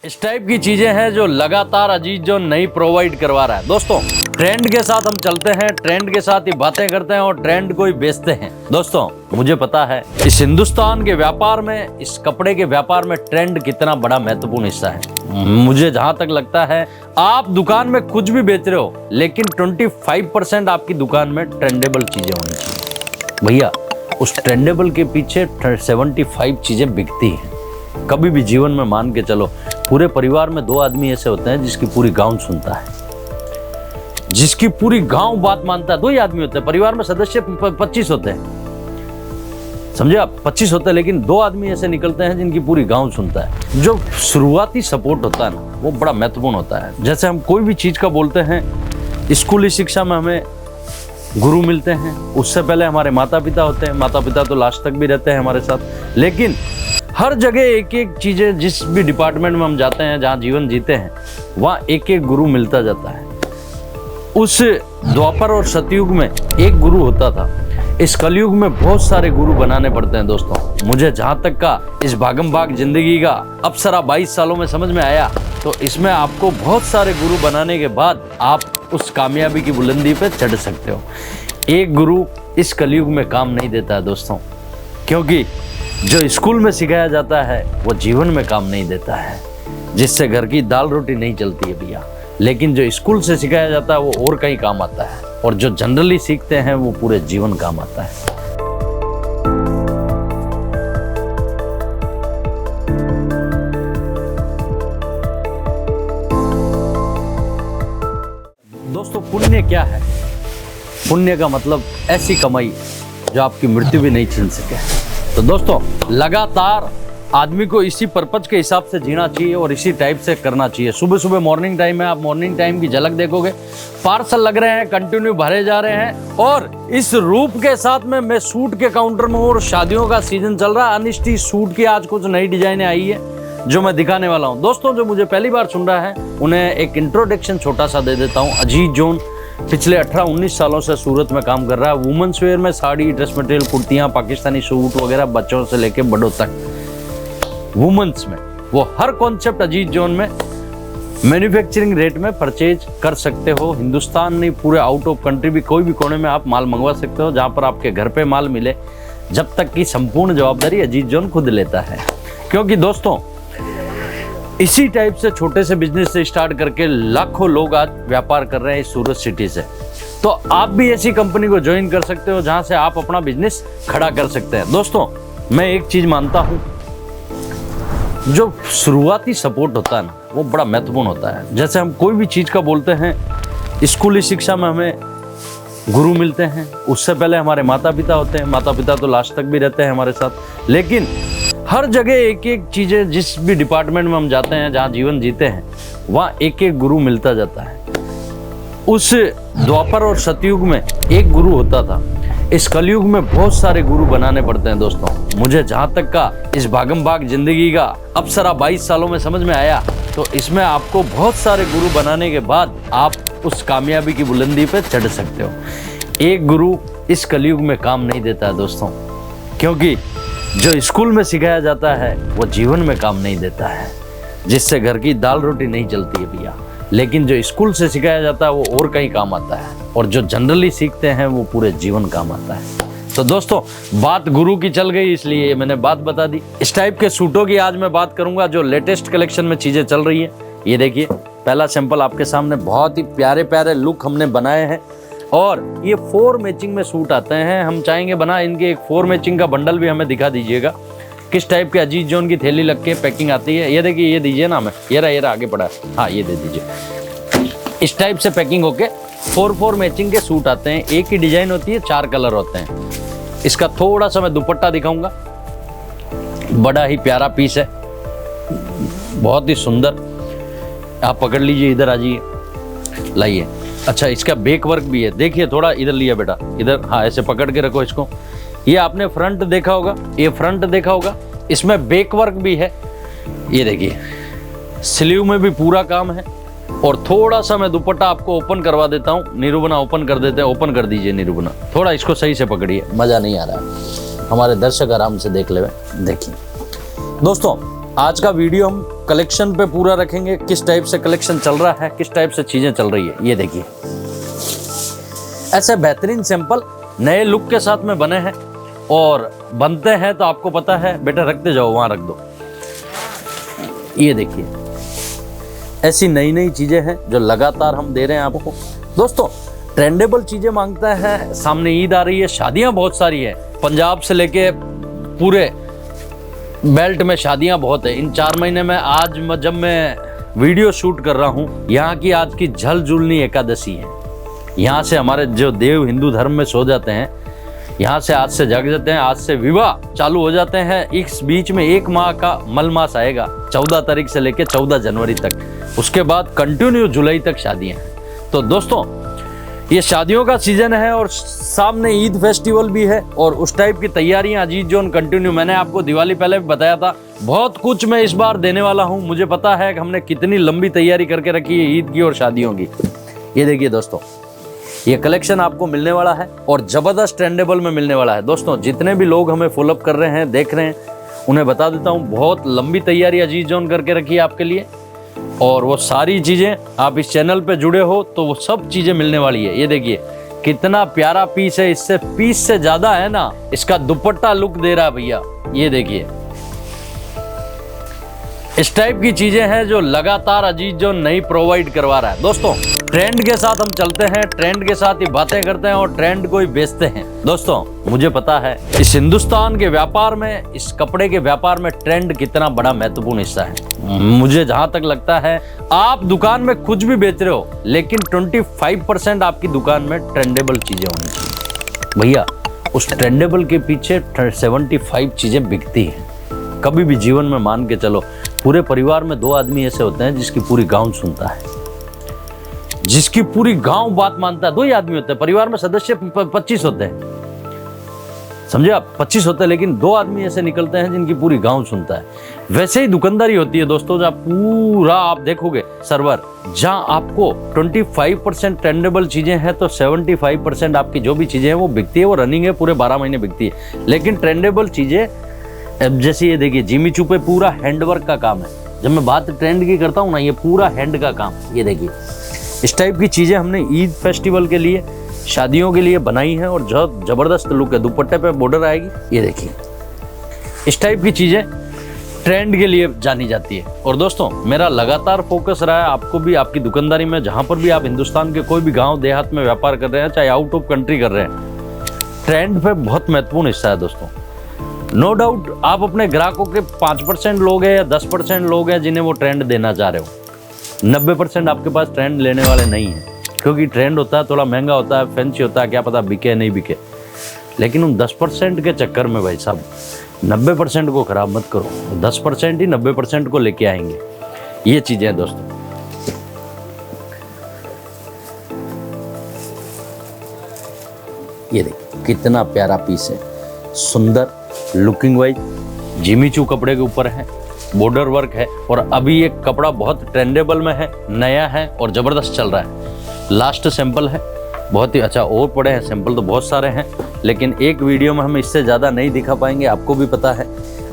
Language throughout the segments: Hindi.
इस टाइप की चीजें हैं जो लगातार अजीज जो नई प्रोवाइड करवा रहा है। दोस्तों ट्रेंड के साथ हम चलते हैं, ट्रेंड के साथ ही बातें करते हैं और ट्रेंड को ही बेचते हैं। दोस्तों मुझे पता है इस हिंदुस्तान के व्यापार में, इस कपड़े के व्यापार में ट्रेंड कितना बड़ा महत्वपूर्ण हिस्सा है। मुझे जहां तक लगता है आप दुकान में कुछ भी बेच रहे हो लेकिन 25% आपकी दुकान में ट्रेंडेबल चीजें होनी चाहिए। भैया उस ट्रेंडेबल के पीछे 75 चीजें बिकती हैं। कभी भी जीवन में मान के चलो, पूरे परिवार में 2 आदमी ऐसे होते हैं जिसकी पूरी गांव सुनता है, जिसकी पूरी गांव बात मानता है। 2 ही आदमी होते हैं, परिवार में सदस्य 25 होते हैं, समझे आप, 25 होते हैं, लेकिन 2 आदमी ऐसे निकलते हैं जिनकी पूरी गांव सुनता है। जो शुरुआती सपोर्ट होता है ना, वो बड़ा महत्वपूर्ण होता है। जैसे हम कोई भी चीज का बोलते हैं, स्कूली शिक्षा में हमें गुरु मिलते हैं, उससे पहले हमारे माता पिता होते हैं। माता पिता तो लास्ट तक भी रहते हैं हमारे साथ, लेकिन हर जगह एक एक चीजें, जिस भी डिपार्टमेंट में हम जाते हैं, जहाँ जीवन जीते हैं, वहाँ एक एक गुरु मिलता जाता है। उस द्वापर और सतयुग में एक गुरु होता था, इस कलयुग में बहुत सारे गुरु बनाने पड़ते हैं। दोस्तों मुझे जहाँ तक का इस भागम भाग जिंदगी का अप्सरा 22 सालों में समझ में आया, तो इसमें आपको बहुत सारे गुरु बनाने के बाद आप उस कामयाबी की बुलंदी पे चढ़ सकते हो। एक गुरु इस कलयुग में काम नहीं देता है दोस्तों, क्योंकि जो स्कूल में सिखाया जाता है वो जीवन में काम नहीं देता है। जिससे घर की दाल रोटी नहीं चलती है भैया, लेकिन जो स्कूल से सिखाया जाता है वो और कहीं काम आता है, और जो जनरली सीखते हैं वो पूरे जीवन काम आता है। दोस्तों पुण्य क्या है? पुण्य का मतलब ऐसी कमाई जो आपकी मृत्यु भी नहीं छीन सके। तो दोस्तों लगातार आदमी को इसी पर्पज के हिसाब से जीना चाहिए और इसी टाइप से करना चाहिए। सुबह सुबह मॉर्निंग टाइम है, आप मॉर्निंग टाइम की झलक देखोगे, पार्सल लग रहे हैं, कंटिन्यू भरे जा रहे हैं। और इस रूप के साथ में मैं सूट के काउंटर में हूँ और शादियों का सीजन चल रहा है। अनिष्टी सूट की आज कुछ नई डिजाइनें आई है जो मैं दिखाने वाला हूँ। दोस्तों जो मुझे पहली बार सुन रहा है उन्हें एक इंट्रोडक्शन छोटा सा दे देता हूँ। अजीज जोन पिछले 18-19 सालों से सूरत में काम कर रहा है। वुमेन्स वेयर में साड़ी, ड्रेस मटेरियल, कुर्तियाँ, पाकिस्तानी सूट वगैरह, बच्चों से लेके बड़ों तक वुमेन्स में वो हर कॉन्सेप्ट अजीज जोन में मैन्युफैक्चरिंग रेट में परचेज कर सकते हो। हिंदुस्तान नहीं, पूरे आउट ऑफ कंट्री भी कोई भी कोने में आप माल मंगवा सकते हो, जहाँ पर आपके घर पे माल मिले, जब तक की संपूर्ण जवाबदारी अजीज जोन खुद लेता है। क्योंकि दोस्तों इसी टाइप से छोटे से बिजनेस से स्टार्ट करके लाखों लोग आज व्यापार कर रहे हैं इस सूरत सिटी से। तो आप भी ऐसी कंपनी को ज्वाइन कर सकते हो जहां से आप अपना बिजनेस खड़ा कर सकते हैं। दोस्तों मैं एक चीज मानता हूं, जो शुरुआती सपोर्ट होता है ना, वो बड़ा महत्वपूर्ण होता है। जैसे हम कोई भी चीज का बोलते हैं, स्कूली शिक्षा में हमें गुरु मिलते हैं, उससे पहले हमारे माता पिता होते हैं। माता पिता तो लास्ट तक भी रहते हैं हमारे साथ, लेकिन हर जगह एक एक चीजें, जिस भी डिपार्टमेंट में हम जाते हैं, जहाँ जीवन जीते हैं, वहाँ एक एक गुरु मिलता जाता है। उस द्वापर और सतयुग में एक गुरु होता था, इस कलयुग में बहुत सारे गुरु बनाने पड़ते हैं। दोस्तों मुझे जहाँ तक का इस भागम भाग जिंदगी का अप्सरा 22 सालों में समझ में आया, तो इसमें आपको बहुत सारे गुरु बनाने के बाद आप उस कामयाबी की बुलंदी पे चढ़ सकते हो। एक गुरु इस कलयुग में काम नहीं देता है दोस्तों, क्योंकि जो स्कूल में सिखाया जाता है वो जीवन में काम नहीं देता है। जिससे घर की दाल रोटी नहीं चलती है भैया, लेकिन जो स्कूल से सिखाया जाता है वो और कहीं काम आता है, और जो जनरली सीखते हैं वो पूरे जीवन काम आता है। तो दोस्तों बात गुरु की चल गई, इसलिए मैंने बात बता दी। इस टाइप के सूटों की आज मैं बात करूंगा जो लेटेस्ट कलेक्शन में चीजें चल रही है। ये देखिए पहला सैंपल आपके सामने, बहुत ही प्यारे प्यारे लुक हमने बनाए हैं, और ये 4 मैचिंग में सूट आते हैं। हम चाहेंगे बना इनके एक 4 मैचिंग का बंडल भी हमें दिखा दीजिएगा, किस टाइप के अजीज जोन की थैली लग के पैकिंग आती है। ये देखिए, ये दीजिए ना हमें, ये रहा आगे पड़ा है, हाँ ये दे दीजिए। इस टाइप से पैकिंग होके 4 मैचिंग के सूट आते हैं। एक ही डिजाइन होती है, 4 कलर होते हैं। इसका थोड़ा सा मैं दुपट्टा दिखाऊंगा, बड़ा ही प्यारा पीस है, बहुत ही सुंदर। आप पकड़ लीजिए, इधर आ जाइए, लाइए। अच्छा इसका बैक वर्क भी है, देखिए थोड़ा इधर लिया बेटा, इधर, हाँ ऐसे पकड़ के रखो इसको। ये आपने फ्रंट देखा होगा, ये फ्रंट देखा होगा, इसमें बैक वर्क भी है। ये देखिए स्लीव में भी पूरा काम है। और थोड़ा सा मैं दुपट्टा आपको ओपन करवा देता हूँ, निरूबना ओपन कर देते हैं। ओपन कर दीजिए निरूबना, थोड़ा इसको सही से पकड़िए, मज़ा नहीं आ रहा है, हमारे दर्शक आराम से देख ले। देखिए दोस्तों आज का वीडियो हम कलेक्शन पे पूरा रखेंगे, किस टाइप से कलेक्शन चल रहा है, किस टाइप से चीज़ें चल रही है। ये देखिए ऐसे बेहतरीन सैंपल नए लुक के साथ में बने हैं और बनते हैं तो आपको पता है बेटा, रखते जाओ वहाँ रख दो। ये देखिए ऐसी नई नई चीज़ें हैं जो लगातार हम दे रहे हैं आपको। दोस्तों ट्रेंडेबल चीज़ें मांगता है, सामने ईद आ रही है, शादियाँ बहुत सारी है, पंजाब से लेके पूरे बेल्ट में शादियाँ बहुत है। इन 4 महीने में आज जब मैं वीडियो शूट कर रहा हूँ, यहाँ की आज की झल झुलनी एकादशी है। यहाँ से हमारे जो देव हिंदू धर्म में सो जाते हैं, यहाँ से आज से जग जाते हैं, आज से विवाह चालू हो जाते हैं। इस बीच में 1 माह का मलमास आएगा 14 तारीख से लेके 14 जनवरी तक, उसके बाद कंटिन्यू जुलाई तक शादियाँ हैं। तो दोस्तों ये शादियों का सीजन है और सामने ईद फेस्टिवल भी है और उस टाइप की तैयारियां अजीज जोन कंटिन्यू। मैंने आपको दिवाली पहले भी बताया था, बहुत कुछ मैं इस बार देने वाला हूं। मुझे पता है कि हमने कितनी लंबी तैयारी करके रखी है ईद की और शादियों की। ये देखिए दोस्तों, ये कलेक्शन आपको मिलने वाला है और ज़बरदस्त ट्रेंडेबल में मिलने वाला है। दोस्तों जितने भी लोग हमें फॉलोअप कर रहे हैं, देख रहे हैं, उन्हें बता देता हूँ, बहुत लंबी तैयारी अजीज जोन करके रखी है आपके लिए और वो सारी चीज़ें आप इस चैनल पे जुड़े हो तो वो सब चीज़ें मिलने वाली है। ये देखिए कितना प्यारा पीस है, इससे पीस से ज़्यादा है ना, इसका दुपट्टा लुक दे रहा है भैया। ये देखिए इस टाइप की चीज़ें हैं जो लगातार अजीज जो नहीं प्रोवाइड करवा रहा है। दोस्तों ट्रेंड के साथ हम चलते हैं, ट्रेंड के साथ ही बातें करते हैं और ट्रेंड को ही बेचते हैं। दोस्तों मुझे पता है इस हिंदुस्तान के व्यापार में, इस कपड़े के व्यापार में ट्रेंड कितना बड़ा महत्वपूर्ण हिस्सा है। मुझे जहां तक लगता है आप दुकान में कुछ भी बेच रहे हो, लेकिन 25% आपकी दुकान में ट्रेंडेबल चीजें होनी चाहिए भैया। उस ट्रेंडेबल के पीछे 75 चीजें बिकती हैं। कभी भी जीवन में मान के चलो, पूरे परिवार में 2 आदमी ऐसे होते हैं जिसकी पूरी गांव सुनता है, जिसकी पूरी गांव बात मानता है। 2 ही आदमी होते हैं परिवार में, सदस्य 25 होते हैं, समझे आप, 25 होते हैं, लेकिन 2 आदमी ऐसे निकलते हैं जिनकी पूरी गांव सुनता है। वैसे ही दुकानदारी होती है दोस्तों, जब पूरा आप देखोगे सर्वर, जहां आपको 25% ट्रेंडेबल चीजें हैं तो 75% आपकी जो भी चीजें हैं वो बिकती है, वो रनिंग है, पूरे 12 महीने बिकती है। लेकिन ट्रेंडेबल चीजें जैसे ये देखिए जिमी चू पे पूरा हैंडवर्क का काम है। जब मैं बात ट्रेंड की करता हूँ ना, ये पूरा हैंड का काम। ये देखिए इस टाइप की चीज़ें हमने ईद फेस्टिवल के लिए, शादियों के लिए बनाई हैं और जो ज़बरदस्त लुक है। दुपट्टे पे बॉर्डर आएगी, ये देखिए इस टाइप की चीज़ें ट्रेंड के लिए जानी जाती है। और दोस्तों मेरा लगातार फोकस रहा है आपको भी, आपकी दुकानदारी में, जहाँ पर भी आप हिंदुस्तान के कोई भी गाँव देहात में व्यापार कर रहे हैं, चाहे आउट ऑफ कंट्री कर रहे हैं, ट्रेंड पे बहुत महत्वपूर्ण हिस्सा है दोस्तों। नो डाउट आप अपने ग्राहकों के 5% लोग हैं या 10% लोग हैं जिन्हें वो ट्रेंड देना चाह रहे हो। 90% आपके पास ट्रेंड लेने वाले नहीं हैं, क्योंकि ट्रेंड होता है थोड़ा महंगा होता है, फैंसी होता है, क्या पता बिके नहीं बिके। लेकिन उन 10% के चक्कर में भाई साहब 90% को खराब मत करो, 10% ही 90% को लेके आएंगे। ये चीज़ें हैं दोस्तों। ये देखिए कितना प्यारा पीस है, सुंदर लुकिंग वाइज, जिमी चू कपड़े के ऊपर है, बॉर्डर वर्क है और अभी ये कपड़ा बहुत ट्रेंडेबल में है, नया है और ज़बरदस्त चल रहा है। लास्ट सैंपल है, बहुत ही अच्छा, और पड़े हैं सैंपल तो बहुत सारे हैं, लेकिन एक वीडियो में हम इससे ज़्यादा नहीं दिखा पाएंगे, आपको भी पता है।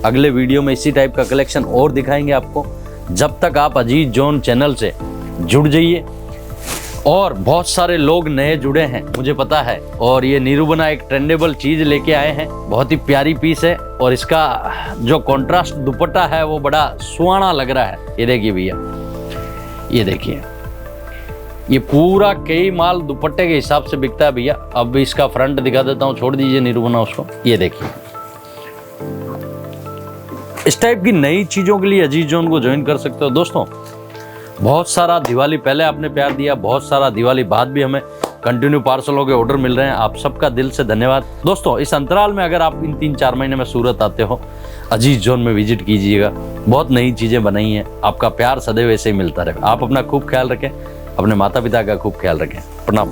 अगले वीडियो में इसी टाइप का कलेक्शन और दिखाएंगे आपको। जब तक आप अजीज जोन चैनल से जुड़ जाइए, और बहुत सारे लोग नए जुड़े हैं मुझे पता है, और ये निरूबना एक ट्रेंडेबल चीज़ लेके आए हैं, बहुत ही प्यारी पीस है और इसका जो कॉन्ट्रास्ट दुपट्टा है वो बड़ा सुहाना लग रहा है। ये देखिए भैया, ये देखिए ये पूरा कई माल दुपट्टे के हिसाब से बिकता है भैया। अब इसका फ्रंट दिखा देता हूँ, छोड़ दीजिए निरूबना उसको। ये देखिए इस टाइप की नई चीज़ों के लिए अजीज जोन को ज्वाइन कर सकते हो दोस्तों। बहुत सारा दिवाली पहले आपने प्यार दिया, बहुत सारा दिवाली बाद भी हमें कंटिन्यू पार्सलों के ऑर्डर मिल रहे हैं, आप सबका दिल से धन्यवाद दोस्तों। इस अंतराल में अगर आप इन 3-4 महीने में सूरत आते हो, अजीज जोन में विजिट कीजिएगा, बहुत नई चीज़ें बनाई हैं। आपका प्यार सदैव ऐसे ही मिलता रहे। आप अपना खूब ख्याल रखें, अपने माता पिता का खूब ख्याल रखें। प्रणाम।